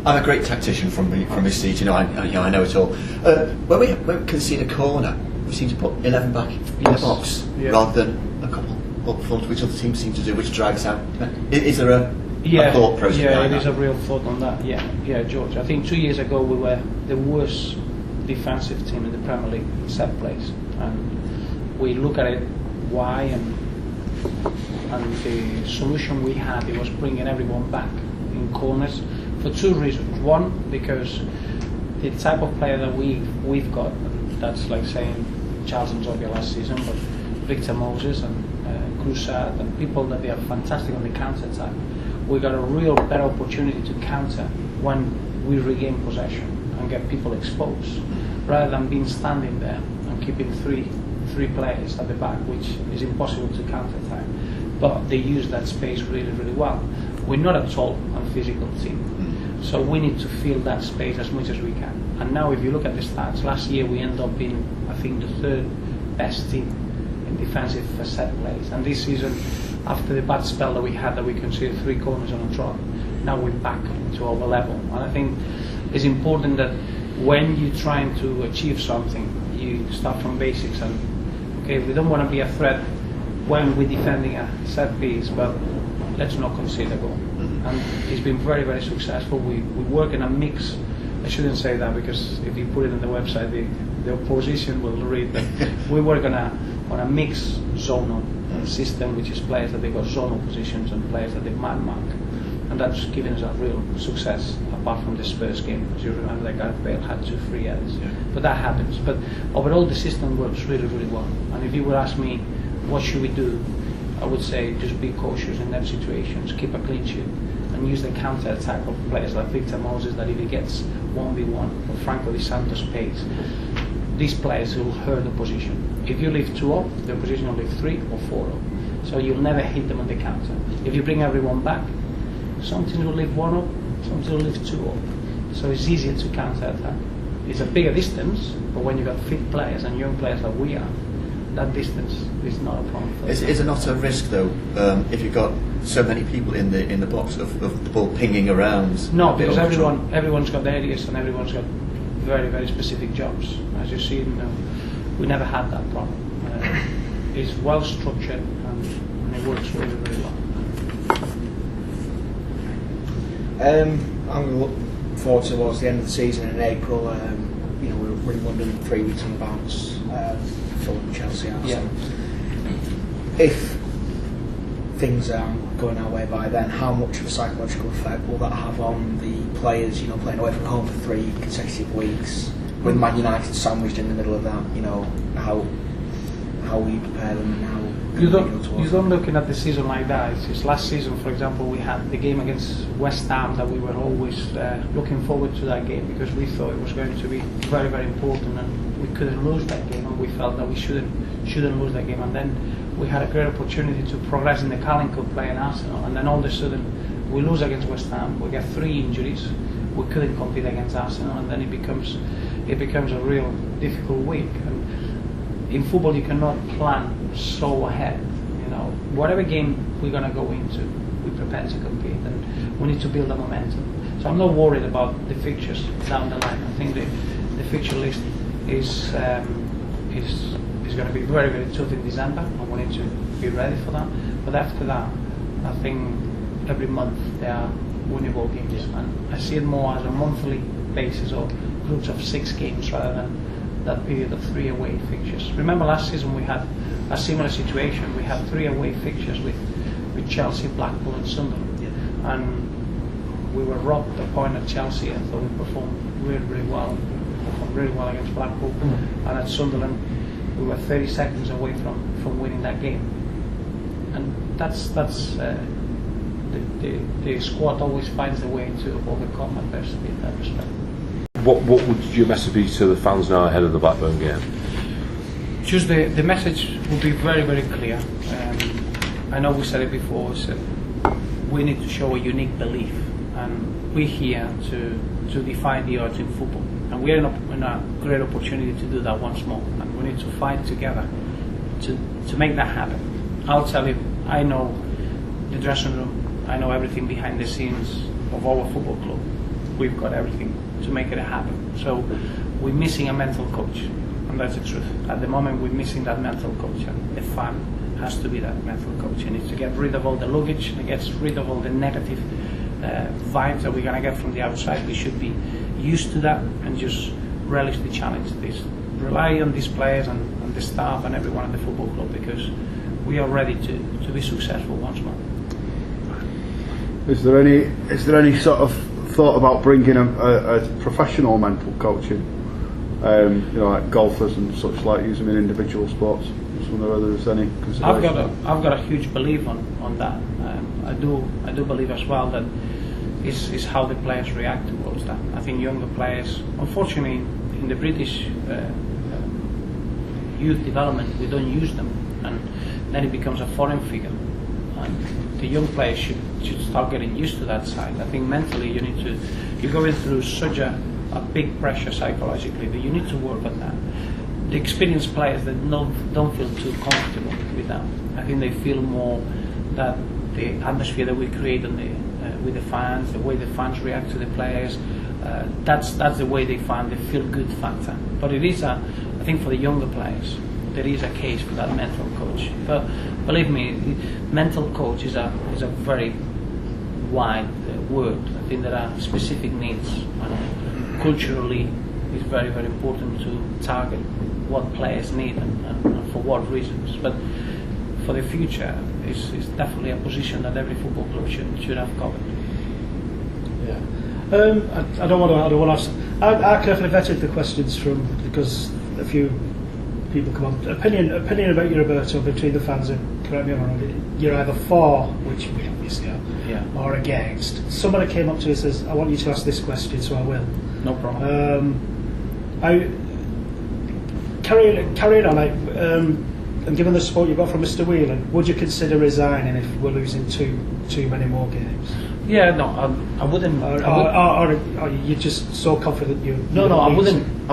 I'm a great tactician from his seat. I know it all. When we concede a corner, we seem to put 11 back in the box rather than a couple up front, which other teams seem to do, which drags out. Is there a thought process? Yeah, it is a real thought on that. Yeah, George. I think 2 years ago we were the worst defensive team in the Premier League set plays, and we look at it why, and the solution we had, it was bringing everyone back in corners for two reasons. One, because the type of player that we've got, that's like saying Charles and Zobia last season, but Victor Moses and Crusade and people that they are fantastic on the counter attack. We got a real better opportunity to counter when we regain possession and get people exposed, rather than being standing there and keeping three players at the back, which is impossible to counter attack. But they use that space really, really well. We're not a tall and physical team, so we need to fill that space as much as we can. And now if you look at the stats, last year we ended up being, I think, the third best team in defensive set plays. And this season, after the bad spell that we had, that we conceded 3 corners on a trot, now we're back to our level. And I think it's important that when you're trying to achieve something, you start from basics. And okay, we don't want to be a threat when we're defending a set piece, but let's not concede a goal. And it's been very, very successful. We work in a mix. I shouldn't say that, because if you put it on the website, the opposition will read that. We work on a mixed zonal system, which is players that they got zonal positions and players that they man mark, and that's given us a real success. Apart from the Spurs game, because you remember that Gareth Bale had 2 free headers, but that happens. But overall, the system works really, really well. And if you would ask me, what should we do? I would say just be cautious in them situations, keep a clean sheet, and use the counter attack of players like Victor Moses, that if he gets 1v1 or Franco Di Santo's pace, these players will hurt the position. If you leave 2 up, the opposition will leave 3 or 4 up. So you'll never hit them on the counter. If you bring everyone back, some teams will leave 1 up, some teams will leave 2 up. So it's easier to counter attack. It's a bigger distance, but when you've got fit players and young players like we are, that distance is not a problem. Is it not a risk though, if you've got so many people in the box of the ball pinging around? No, because everyone's got areas and everyone's got very, very specific jobs. As you see, we never had that problem. It's well structured and it works really, really well. I'm going to look forward towards the end of the season in April. We're in London 3 weeks on the bounce. Fulham, Chelsea, Arsenal. If things aren't going our way by then, how much of a psychological effect will that have on the players? Playing away from home for 3 consecutive weeks, with Man United sandwiched in the middle of that. How will you prepare them and how? You don't looking at the season like that. It's last season, for example, we had the game against West Ham that we were always looking forward to that game, because we thought it was going to be very, very important, and we couldn't lose that game, and we felt that we shouldn't lose that game. And then we had a great opportunity to progress in the Carling Cup playing Arsenal, and then all of a sudden we lose against West Ham. We get 3 injuries. We couldn't compete against Arsenal, and then it becomes a real difficult week. And in football, you cannot plan so ahead. Whatever game we're going to go into, we prepare to compete, and we need to build a momentum. So I'm not worried about the fixtures down the line. I think the fixture list is going to be very, very tough in December, and we need to be ready for that. But after that, I think every month there are winnable games, and I see it more as a monthly basis or groups of 6 games rather than that period of 3 away fixtures. Remember last season we had a similar situation. We had 3 away fixtures with Chelsea, Blackpool and Sunderland, and we were robbed a point at Chelsea. I thought we performed really, really well. We performed really well against Blackpool, and at Sunderland we were 30 seconds away from winning that game. And that's the squad always finds a way to overcome adversity in that respect. What would your message be to the fans now ahead of the Blackburn game? Just the message will be very, very clear. I know we said it before, we need to show a unique belief, and we're here to defy the odds in football, and we're in a great opportunity to do that once more, and we need to fight together to make that happen. I'll tell you, I know the dressing room, I know everything behind the scenes of our football club. we've got everything to make it happen. So we're missing a mental coach, and that's the truth. At the moment, we're missing that mental coach, and the fan has to be that mental coach. He needs to get rid of all the luggage, and gets rid of all the negative vibes that we're going to get from the outside. We should be used to that and just relish the challenge. Rely on these players and the staff and everyone at the football club, because we are ready to be successful once more. Is there any sort of thought about bringing a professional mental coach in? Like golfers and such, like using in individual sports. Just wonder whether there's any consideration. I've got a huge belief on that. I do believe as well that is how the players react towards that. I think younger players, unfortunately, in the British youth development, we don't use them, and then it becomes a foreign figure. And the young players should start getting used to that side. I think mentally you're going through such a big pressure psychologically that you need to work on that. The experienced players that don't feel too comfortable with that. I think they feel more that the atmosphere that we create with the fans, the way the fans react to the players, that's the way they find the feel-good factor. But it is I think for the younger players, there is a case for that mental coach. But believe me, mental coach is a very wide word. I think there are specific needs, and culturally it's very, very important to target what players need and for what reasons. But for the future, it's definitely a position that every football club should have covered. Yeah. I don't want to ask. I carefully vetted the questions because a few people come on. Opinion about you, Roberto, between the fans, and correct me if I'm wrong, you're either for, which we obviously are, or against. Somebody came up to you and says, I want you to ask this question, so I will. No problem. Carrying on, and given the support you got from Mr. Whelan, would you consider resigning if we're losing too many more games? Yeah, no, I wouldn't. Or are you just so confident you? No, I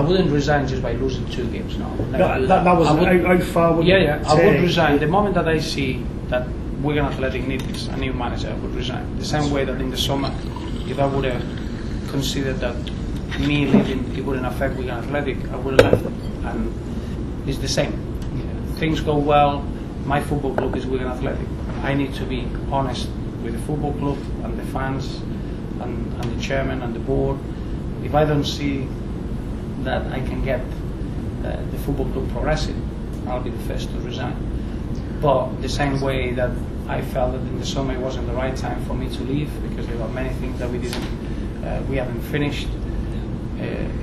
wouldn't resign just by losing 2 games. No, that was how far would you take? I would resign the moment that I see that Wigan Athletic needs a new manager. I would resign. The same way that in the summer, if I would have considered that me leaving it wouldn't affect Wigan Athletic, I would have left. And it's the same. Things go well. My football club is Wigan Athletic. I need to be honest with the football club and the fans and the chairman and the board. If I don't see that I can get the football club progressing, I'll be the first to resign. But the same way that I felt that in the summer it wasn't the right time for me to leave because there were many things that we haven't finished,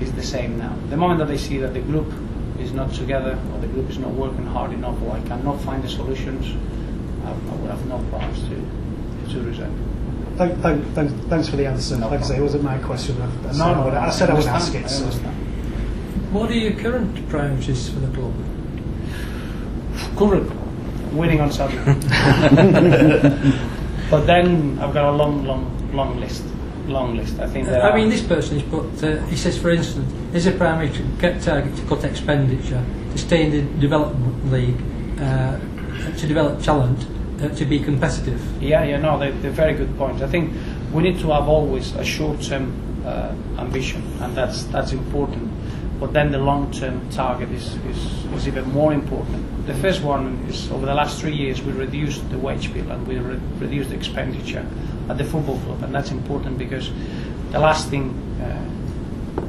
is the same now. The moment that I see that the group is not together or the group is not working hard enough or I cannot find the solutions, I would have no problems to resign. Thanks for the answer. No like I say, it wasn't my question. I said I would ask it. So. What are your current priorities for the club? Current, winning on Saturday. But then I've got a long list. I think. I mean, this person has put. He says, for instance, is a primary target to cut expenditure, to stay in the development league, to develop talent, to be competitive. No, they're very good points. I think we need to have always a short-term ambition, and that's important. But then the long-term target is even more important. The first one is over the last 3 years we reduced the wage bill and we reduced the expenditure at the football club, and that's important because the last thing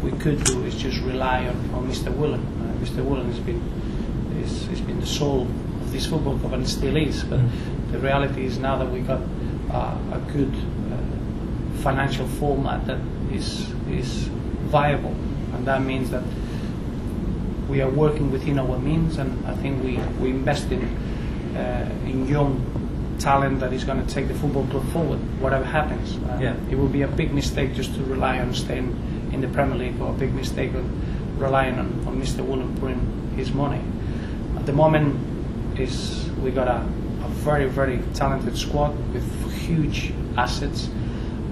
we could do is just rely on Mr. Whelan. Mr. Whelan has been the soul of this football club and still is. But the reality is now that we got a good financial format that is viable, and that means that we are working within our means, and I think we invest in young talent that is going to take the football club forward, whatever happens. It will be a big mistake just to rely on staying in the Premier League, or a big mistake of relying on Mr. Woolen putting his money. At the moment, we got a very, very talented squad with huge assets.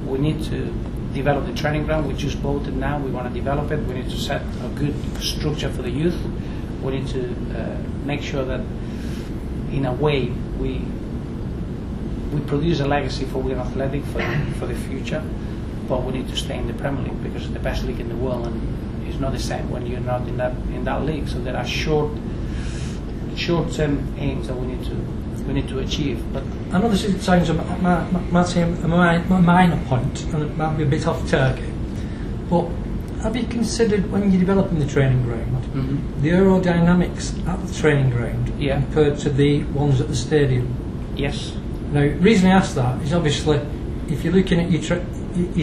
We need to develop the training ground. We just bought it now. We want to develop it. We need to set a good structure for the youth. We need to make sure that, in a way, we produce a legacy for Wigan Athletic for the future. but we need to stay in the Premier League because it's the best league in the world, and it's not the same when you're not in that league. So there are short-term aims that we need to achieve. But I know this sounds might seem a minor point, and it might be a bit off target, but have you considered when you're developing the training ground, the aerodynamics at the training ground compared to the ones at the stadium? Yes. Now, the reason I ask that is obviously if you're looking at your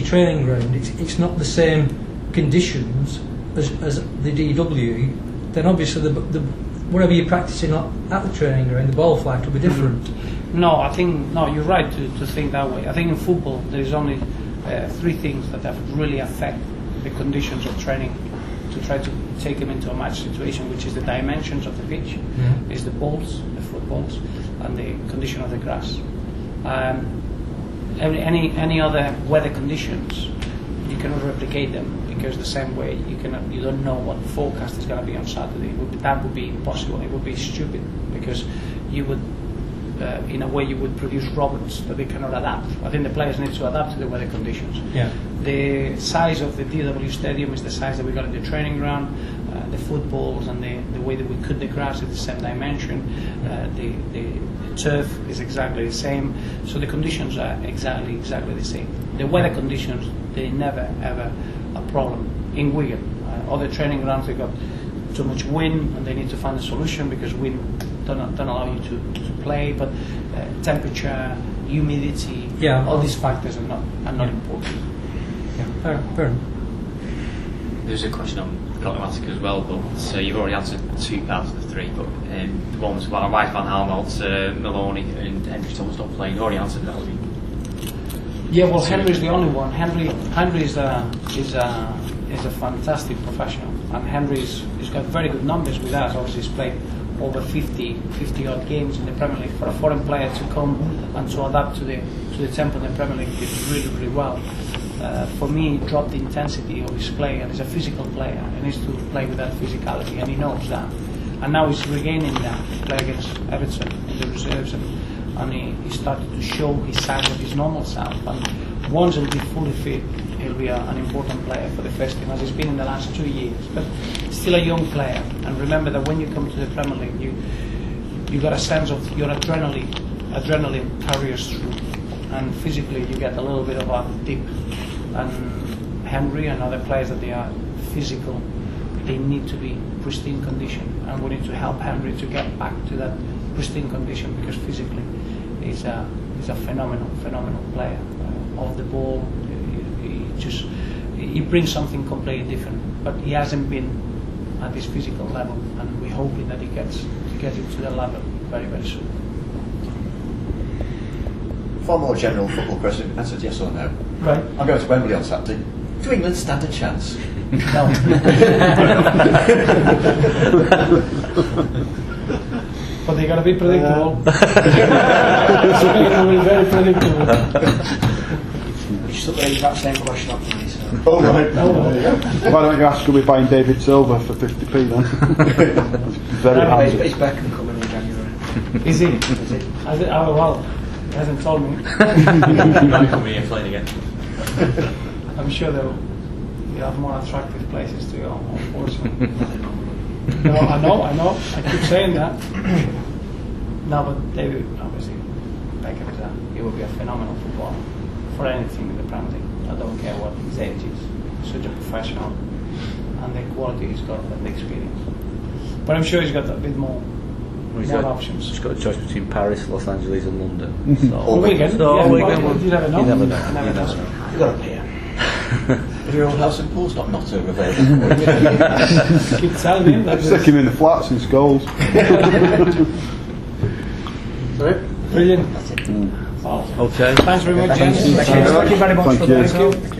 training ground, it's not the same conditions as the DW. Then obviously the whatever you're practicing at the training ground, the ball flight will be different. No, you're right to think that way. I think in football there is only 3 things that really affect the conditions of training to try to take them into a match situation, which is the dimensions of the pitch, is the balls, the footballs, and the condition of the grass. Any other weather conditions, you cannot replicate them, because the same way you don't know what the forecast is going to be on Saturday. That would be impossible. It would be stupid, because you would, in a way, you would produce robots that they cannot adapt. I think the players need to adapt to the weather conditions. Yeah. The size of the DW stadium is the size that we got in the training ground. The footballs and the way that we cut the grass is the same dimension. The turf is exactly the same. So the conditions are exactly the same. The weather conditions, they never ever a problem in Wigan. Other training grounds, they got too much wind and they need to find a solution because wind don't allow you to play. But temperature, humidity, all these factors are not important. Yeah, fair enough. There's a question on Problematic as well, but you've already answered 2 out of the 3, but the ones about Mike Van Helmont, Maloney and Henry Thomas not playing, you already answered that. Yeah, well, Henry's the only one. Henry is a fantastic professional, and he's got very good numbers with us. Obviously, he's played over 50 odd games in the Premier League. For a foreign player to come and to adapt to the tempo in the Premier League, did really well. For me, he dropped the intensity of his play, and he's a physical player. He needs to play with that physicality, and he knows that. And now he's regaining that. He played against Everton in the reserves, and he started to show his side of his normal self. And once he'll be fully fit, he'll be an important player for the first team, as he's been in the last 2 years. But still a young player. And remember that when you come to the Premier League, you got a sense of your adrenaline carries through, and physically you get a little bit of a dip. And Henry and other players that they are physical, they need to be pristine condition, and we need to help Henry to get back to that pristine condition, because physically he's a phenomenal player. Off the ball, he brings something completely different, but he hasn't been at this physical level, and we're hoping that he gets it to that level very, very soon. For a more general football question, answer yes or no. Right. I'm going to Wembley on Saturday. Do England stand a chance? No. But they got to be predictable. It's going to be very predictable. You should raise that same question up to me, so. Oh, right. Why don't you ask, are we buying David Silver for 50p then? Very handy. Is Beckham coming in January? Is he? Oh, well, he hasn't told me. He might come here playing again. I'm sure you have more attractive places to go, unfortunately. No, I know. I keep saying that. No, but David, obviously, Beckham he will be a phenomenal footballer for anything in the Premier League. I don't care what his age is. Such a professional, and the quality he's got and the experience. But I'm sure he's got a bit more options. He's got a choice between Paris, Los Angeles, and London. Or Wigan. You never know. You never know. You've got to pay him. If your old house in Portsmouth not available. Keep telling him that. Stick him in the flats in Scholes. Brilliant. Okay. Thanks very much, James. Thank you very much. Thank you. Thank you.